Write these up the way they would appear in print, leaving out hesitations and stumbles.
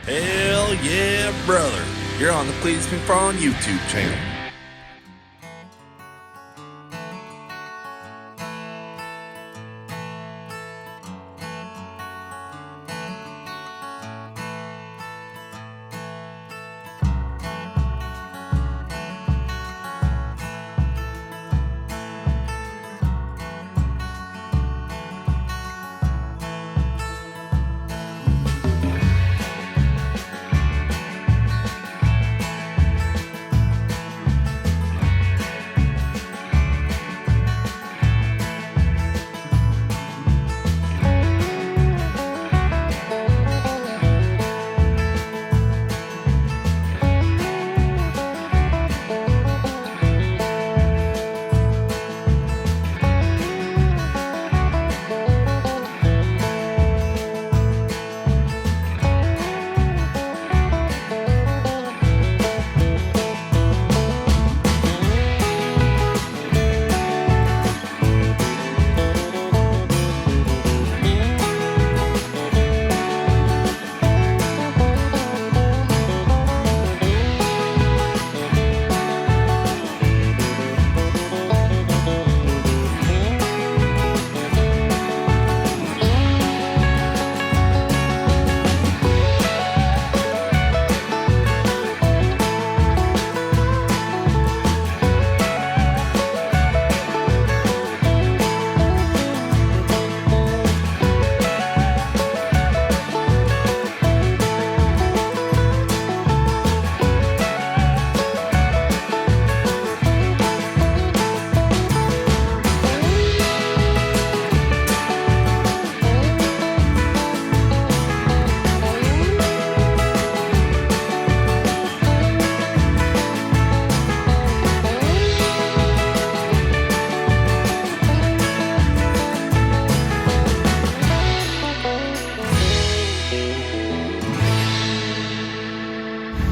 Hell yeah, brother. You're on the Please Me Prawn YouTube channel.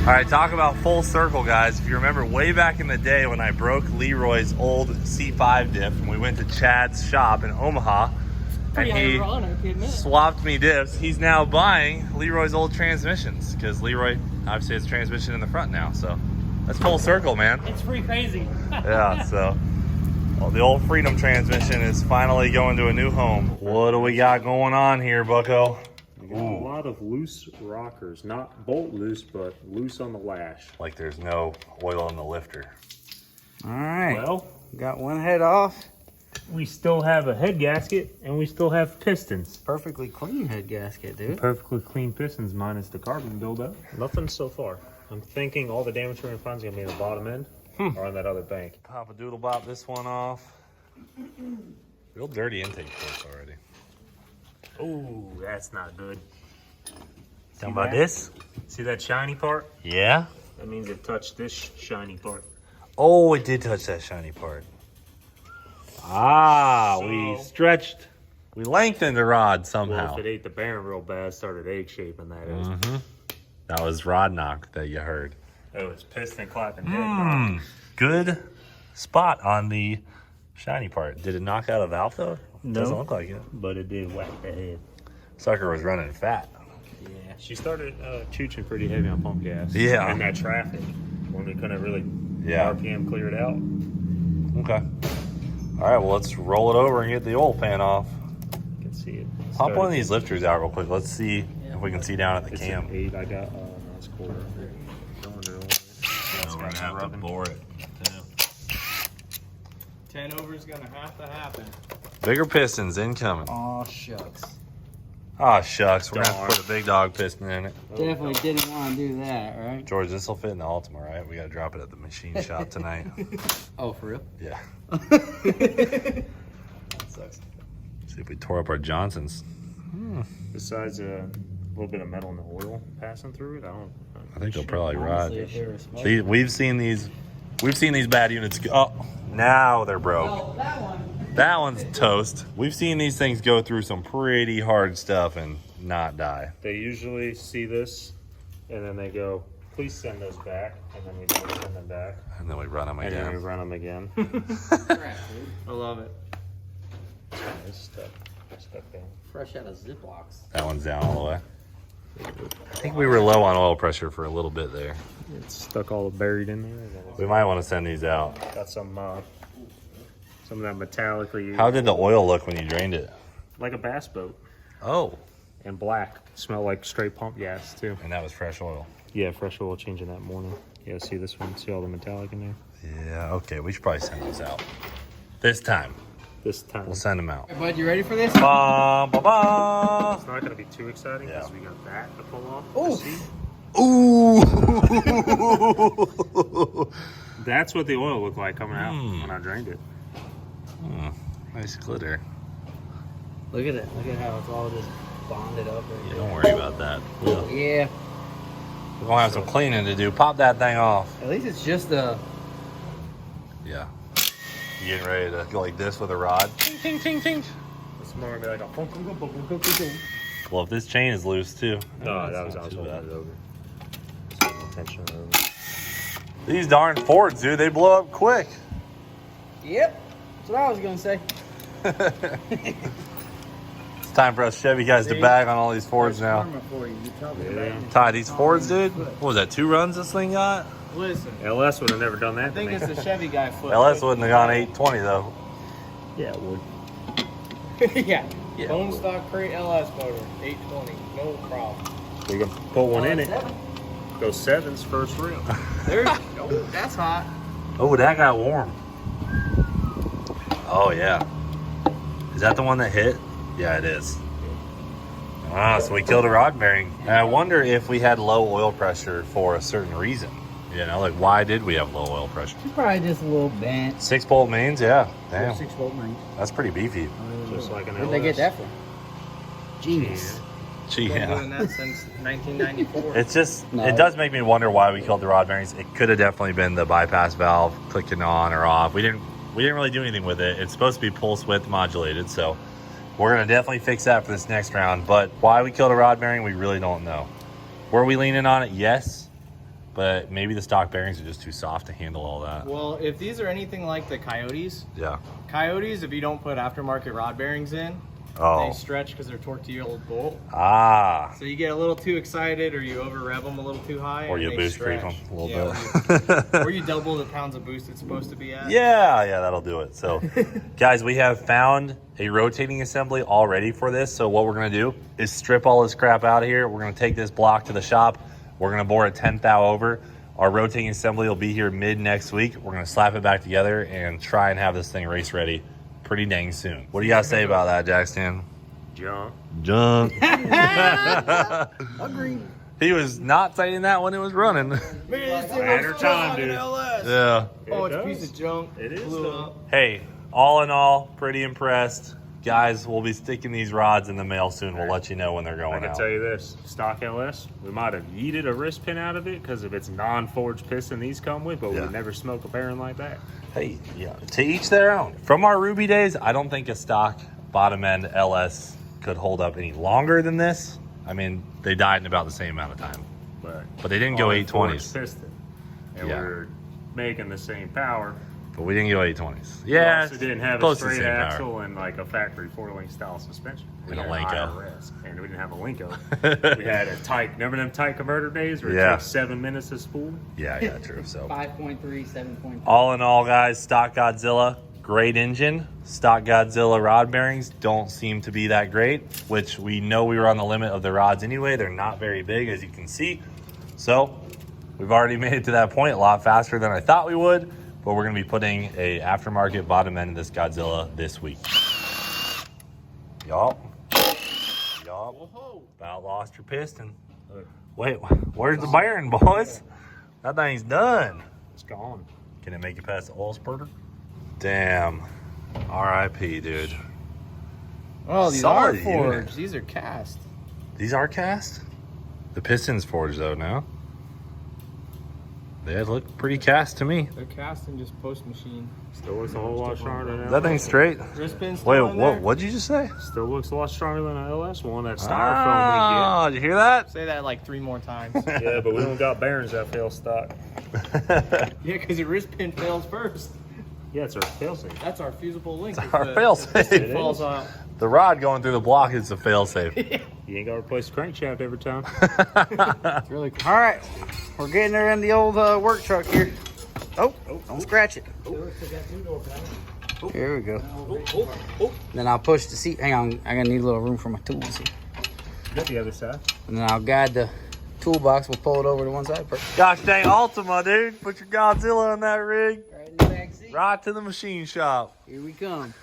All right, talk about full circle, guys. If you remember way back in the day when I broke Leroy's old C5 diff and we went to Chad's shop in Omaha and he swapped me diffs, he's now buying Leroy's old transmissions because Leroy obviously has a transmission in the front now. So that's full circle, man. It's pretty crazy. Yeah, so well, the old Freedom transmission is finally going to a new home. What do we got going on here, Bucko? A lot of loose rockers, not bolt loose, but loose on the lash. Like there's no oil in the lifter. All right. Well, got one head off. we still have a head gasket and we still have pistons. Perfectly clean head gasket, dude. Perfectly clean pistons minus the carbon buildup. Nothing so far. I'm thinking all the damage we're gonna find is gonna be in the bottom end or on that other bank. Papa Doodle Bop this one off. Real dirty intake ports already. Oh, that's not good. Talking about this? See that shiny part? Yeah. That means it touched this shiny part. Oh, it did touch that shiny part. Ah, So- we stretched, we lengthened the rod Well, somehow. if it ate the bearing real bad, started egg shaping, that is. That was rod knock that you heard. Oh, it's piston clapping head. Good spot on the shiny part. Did it knock out a valve though? No. Doesn't look like it. But it did whack the head. Sucker was running fat. Yeah, she started chooching pretty heavy on pump gas. Yeah. And that traffic, when we couldn't really Yeah. RPM clear it out. Okay. All right, well, let's roll it over and get the oil pan off. You can see it. Pop one of these lifters out real quick. Let's see if we can see down at the It's cam. an 8. I got nice quarter. Oh, we're gonna have to bore it. 10 over is gonna have to happen. Bigger pistons incoming. Oh shucks. Oh, shucks. We're gonna have Darn. to put a big dog piston in it. Definitely didn't want to do that, right? George, this will fit in the Altima, right? We gotta drop it at the machine shop tonight. Oh, for real? Yeah. Sucks. See if we tore up our Johnsons. Besides a little bit of metal in the oil passing through it, I think they'll probably Honestly, rot. if they were smoking- See, we've seen these bad units go. Oh, now they're broke. Oh, that one. That one's toast. We've seen these things go through some pretty hard stuff and not die. They usually see this and then they go, please send those back. And then we don't send them back. And then we run them And then we again. run them again. Crap, dude. I love it. It's stuck down. Fresh out of Ziplocs. That one's down all the way. I think we were low on oil pressure for a little bit there. It's stuck all buried in there. We might want to send these out. Got some of that metallically. How did the oil look when you drained it? Like a bass boat. Oh. And black. Smell like straight pump gas too. And that was fresh oil. Yeah, fresh oil changing that morning. Yeah, see this one? See all the metallic in there? Yeah, okay. We should probably send those out. This time. This time. We'll send them out. Hey, bud, you ready for this? Ba, ba, ba. It's not going to be too exciting because Yeah. we got that to pull off. Ooh. Ooh. That's what the oil looked like coming out when I drained it. Nice glitter. Look at it. Look at how it's all just bonded up. Yeah, don't worry about that. Oh, yeah. We're going to have some cleaning to do. Pop that thing off. At least it's just a... Yeah. You getting ready to go like this with a rod? Ting, ting, ting, ting. It's more going to be like a boom, boom, boom, boom, boom, boom, boom. Well, if this chain is loose too. No, that's that was not too holding bad. it over. Just paying attention over. These darn Fords, dude, they blow up quick. Yep. That's what I was going to say. It's time for us Chevy guys to bag on all these Fords now. Yeah. Ty, these Fords, dude, what was that, 2 runs this thing got? Listen, LS would have never done that I think to me. it's the Chevy guy foot. LS wouldn't have gone 820 though. Yeah, it would. Yeah. Yeah. Bone stock crate LS motor, 820, no problem. We can put one in it. 7. Go 7's first reel. There's, oh, that's hot. Oh, that got warm. Oh, yeah. Is that the one that hit? Yeah, it is. Ah, so we killed a rod bearing. And I wonder if we had low oil pressure for a certain reason. You know, like why did we have low oil pressure? It's probably just a little bent. 6-bolt mains, yeah. Damn, 6-volt main. that's pretty beefy. Just like an Where'd LS. they get that from? Genius. Gee, Been yeah. doing that since 1994. It's just, No. it does make me wonder why we killed the rod bearings. It could have definitely been the bypass valve clicking on or off. We didn't really do anything with it. It's supposed to be pulse width modulated, so we're gonna definitely fix that for this next round. But why we killed a rod bearing, we really don't know. Were we leaning on it? Yes, but maybe the stock bearings are just too soft to handle all that. Well, if these are anything like the Coyotes, Yeah. if you don't put aftermarket rod bearings in, Oh. they stretch because they're torqued to your old bolt. Ah. So you get a little too excited, or you over rev them a little too high, Or and you they boost creep stretch. them a little Yeah, bit. or you double the pounds of boost it's supposed to be at. Yeah, that'll do it. So, guys, we have found a rotating assembly all ready for this. So what we're gonna do is strip all this crap out of here. We're gonna take this block to the shop. We're gonna bore a 10 thou over. Our rotating assembly will be here mid next week. We're gonna slap it back together and try and have this thing race ready pretty dang soon. What do you guys say about that, Jackson? Junk. Junk. Agree. He was not saying that when it was running. Matter time, dude. Yeah. Oh, it's It a piece does. of junk. It is, Blew though. up. Hey, all in all, pretty impressed. Guys, we'll be sticking these rods in the mail soon. We'll let you know when they're I going can out. tell you this, stock LS, we might have yeeted a wrist pin out of it because of its non-forged piston these come with, but Yeah. we would never smoke a bearing like that. Hey, yeah, to each their own. From our Ruby days, I don't think a stock bottom end LS could hold up any longer than this. I mean, they died in about the same amount of time. But they didn't go on 820s. forged piston. And Yeah. we're making the same power. But we didn't go 820s. We Yeah, also didn't have a close to the straight same power. axle and like a factory 4-link style suspension. We And a had Lenco. higher risk, and we didn't have a Lenco. We had a tight, remember them tight converter days where it Yeah. took 7 minutes to spool? Yeah, true. So 5.3, 7.3. all in all, guys, stock Godzilla, great engine. Stock Godzilla rod bearings don't seem to be that great, which we know we were on the limit of the rods anyway. They're not very big, as you can see. So we've already made it to that point a lot faster than I thought we would, but we're going to be putting a aftermarket bottom end of this Godzilla this week. Yup. About lost your piston. Wait, where's the bearing, boys? That thing's done. It's gone. Can it make it past the oil spurter? Damn. R.I.P., dude. Oh, these Solid are forged. unit. These are cast. These are cast? The piston's forged, though, now. They look pretty cast to me. They're cast and just post machine. Still looks a whole lot stronger than That thing's straight. Wrist pins. Wait, still in there? what'd you just say? Still looks a lot stronger than an LS one. That styrofoam Oh, did you hear that? Say that like 3 more times. we get. Yeah, but we don't got bearings that fail stock. Yeah, because your wrist pin fails first. Yeah, it's our failsafe. That's our fusible link. Our fail-safe. It falls off. The rod going through the block is a fail-safe. You ain't got to replace the crankshaft every time. It's really cool. All right, we're getting her in the old work truck here. Oh, don't scratch it. Here we go. Then I'll push the seat. Hang on, I gotta need a little room for my tools here. Get the other side. And then I'll guide the toolbox. We'll pull it over to one side. Perfect. Gosh dang Ultima, dude. Put your Godzilla on that rig. Right in the back seat. Right to the machine shop. Here we come.